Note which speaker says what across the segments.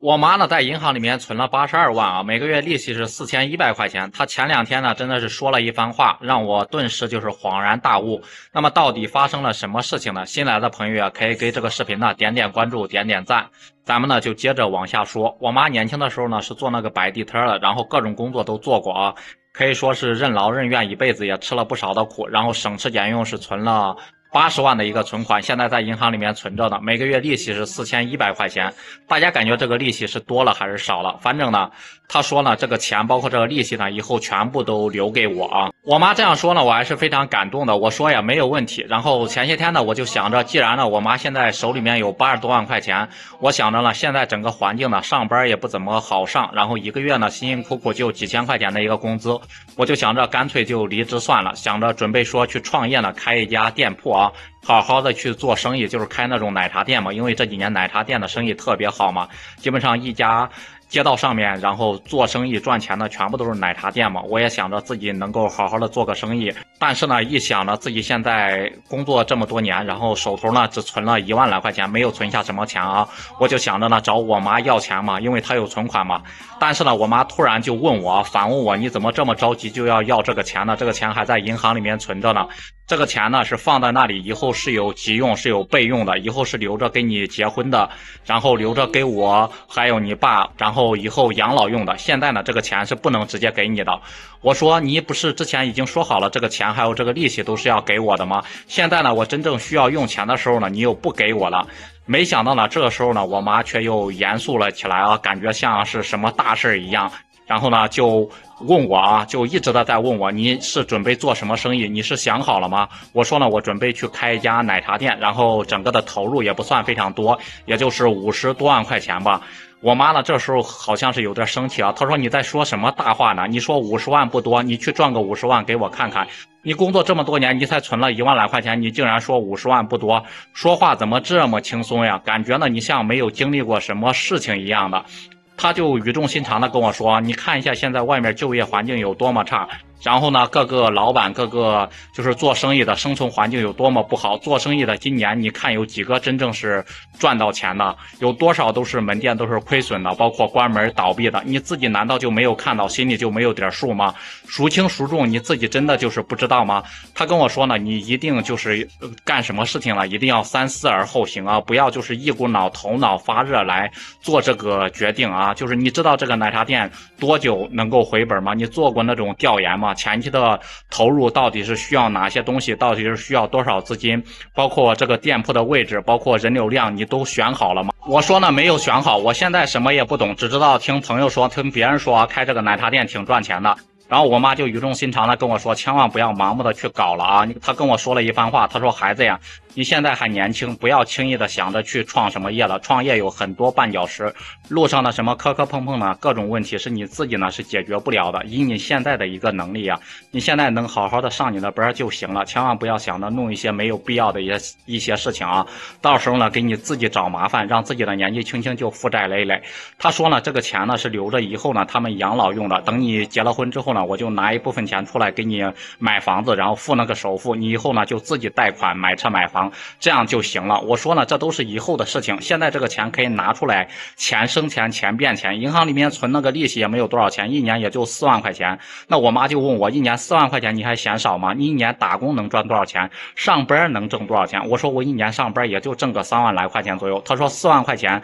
Speaker 1: 我妈呢，在银行里面存了82万啊，每个月利息是4100块钱。她前2天呢，真的是说了一番话，让我顿时就是恍然大悟。那么到底发生了什么事情呢？新来的朋友啊，可以给这个视频呢点点关注，点点赞。咱们呢就接着往下说。我妈年轻的时候呢，是做那个摆地摊的，然后各种工作都做过啊，可以说是任劳任怨，一辈子也吃了不少的苦，然后省吃俭用是存了80万的一个存款，现在在银行里面存着呢，每个月利息是4100块钱。大家感觉这个利息是多了还是少了？反正呢，他说呢，这个钱包括这个利息呢，以后全部都留给我啊。我妈这样说呢，我还是非常感动的。我说呀，没有问题。然后前些天呢，我就想着，既然呢，我妈现在手里面有80多万块钱，我想着呢，现在整个环境呢，上班也不怎么好上，然后一个月呢，辛辛苦苦就几千块钱的一个工资，我就想着干脆就离职算了，想着准备说去创业呢，开一家店铺啊。好好的去做生意，就是开那种奶茶店嘛，因为这几年奶茶店的生意特别好嘛，基本上一家街道上面，然后做生意赚钱的全部都是奶茶店嘛。我也想着自己能够好好的做个生意，但是呢，一想着自己现在工作这么多年，然后手头呢只存了1万来块钱，没有存下什么钱啊，我就想着呢找我妈要钱嘛，因为她有存款嘛。但是呢，我妈突然就反问我，你怎么这么着急就要这个钱呢？这个钱还在银行里面存着呢。这个钱呢是放在那里，以后是有急用，是有备用的，以后是留着给你结婚的，然后留着给我还有你爸，然后以后养老用的。现在呢，这个钱是不能直接给你的。我说你不是之前已经说好了，这个钱还有这个利息都是要给我的吗？现在呢，我真正需要用钱的时候呢，你又不给我了。没想到呢，这个时候呢，我妈却又严肃了起来啊，感觉像是什么大事一样。然后呢，就问我啊，就一直的在问我，你是准备做什么生意？你是想好了吗？我说呢，我准备去开一家奶茶店，然后整个的投入也不算非常多，也就是50多万块钱吧。我妈呢，这时候好像是有点生气啊，她说你在说什么大话呢？你说50万不多，你去赚个50万给我看看。你工作这么多年，你才存了1万来块钱，你竟然说50万不多，说话怎么这么轻松呀？感觉呢，你像没有经历过什么事情一样的。他就语重心长的跟我说，你看一下现在外面就业环境有多么差，然后呢，各个老板各个就是做生意的生存环境有多么不好，做生意的今年你看有几个真正是赚到钱的，有多少都是门店都是亏损的，包括关门倒闭的，你自己难道就没有看到，心里就没有点数吗？孰轻孰重你自己真的就是不知道吗？他跟我说呢，你一定就是干什么事情了，一定要三思而后行啊，不要就是一股头脑发热来做这个决定啊。就是你知道这个奶茶店多久能够回本吗？你做过那种调研吗？前期的投入到底是需要哪些东西，到底是需要多少资金，包括这个店铺的位置，包括人流量，你都选好了吗？我说呢，没有选好，我现在什么也不懂，只知道听朋友说，听别人说开这个奶茶店挺赚钱的。然后我妈就语重心长的跟我说，千万不要盲目的去搞了啊。她跟我说了一番话，她说孩子呀，你现在还年轻，不要轻易的想着去创什么业了，创业有很多绊脚石，路上的什么磕磕碰碰呢，各种问题是你自己呢是解决不了的。以你现在的一个能力啊，你现在能好好的上你的班就行了，千万不要想着弄一些没有必要的一些事情啊，到时候呢给你自己找麻烦，让自己的年纪轻轻就负债累累。他说呢，这个钱呢是留着以后呢他们养老用的，等你结了婚之后呢，我就拿一部分钱出来给你买房子，然后付那个首付，你以后呢就自己贷款买车买房，这样就行了。我说呢，这都是以后的事情，现在这个钱可以拿出来，钱生钱，钱变钱。银行里面存那个利息也没有多少钱，一年也就4万块钱。那我妈就问我，一年4万块钱你还嫌少吗？你一年打工能赚多少钱？上班能挣多少钱？我说我一年上班也就挣个3万来块钱左右。她说4万块钱，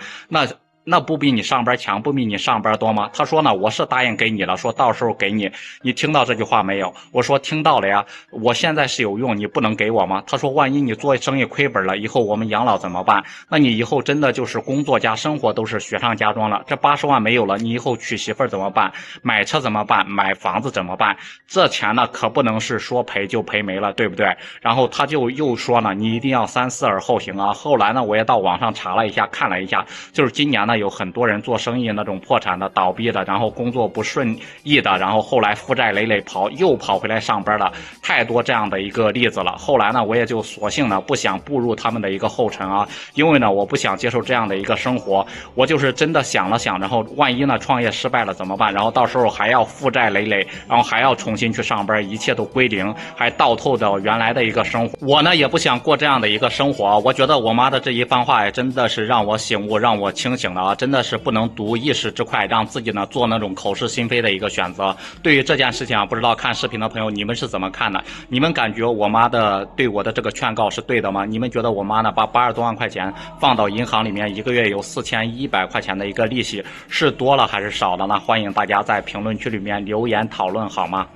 Speaker 1: 那不比你上班强，不比你上班多吗？他说呢，我是答应给你了，说到时候给你。你听到这句话没有？我说听到了呀。我现在是有用，你不能给我吗？他说万一你做生意亏本了，以后我们养老怎么办？那你以后真的就是工作加生活都是雪上加霜了。这80万没有了，你以后娶媳妇儿怎么办？买车怎么办？买房子怎么办？这钱呢可不能是说赔就赔没了，对不对？然后他就又说呢，你一定要三思而后行啊。后来呢，我也到网上查了一下，看了一下，就是今年呢有很多人做生意那种破产的、倒闭的，然后工作不顺意的，然后后来负债累累又跑回来上班了，太多这样的一个例子了。后来呢，我也就索性呢不想步入他们的一个后尘啊，因为呢我不想接受这样的一个生活。我就是真的想了想，然后万一呢创业失败了怎么办？然后到时候还要负债累累，然后还要重新去上班，一切都归零，还倒透到原来的一个生活。我呢也不想过这样的一个生活。我觉得我妈的这一番话也真的是让我醒悟，让我清醒了啊。啊，真的是不能读一时之快，让自己呢做那种口是心非的一个选择。对于这件事情啊，不知道看视频的朋友你们是怎么看的？你们感觉我妈的对我的这个劝告是对的吗？你们觉得我妈呢把80多万块钱放到银行里面，一个月有4100块钱的一个利息，是多了还是少了呢？欢迎大家在评论区里面留言讨论好吗？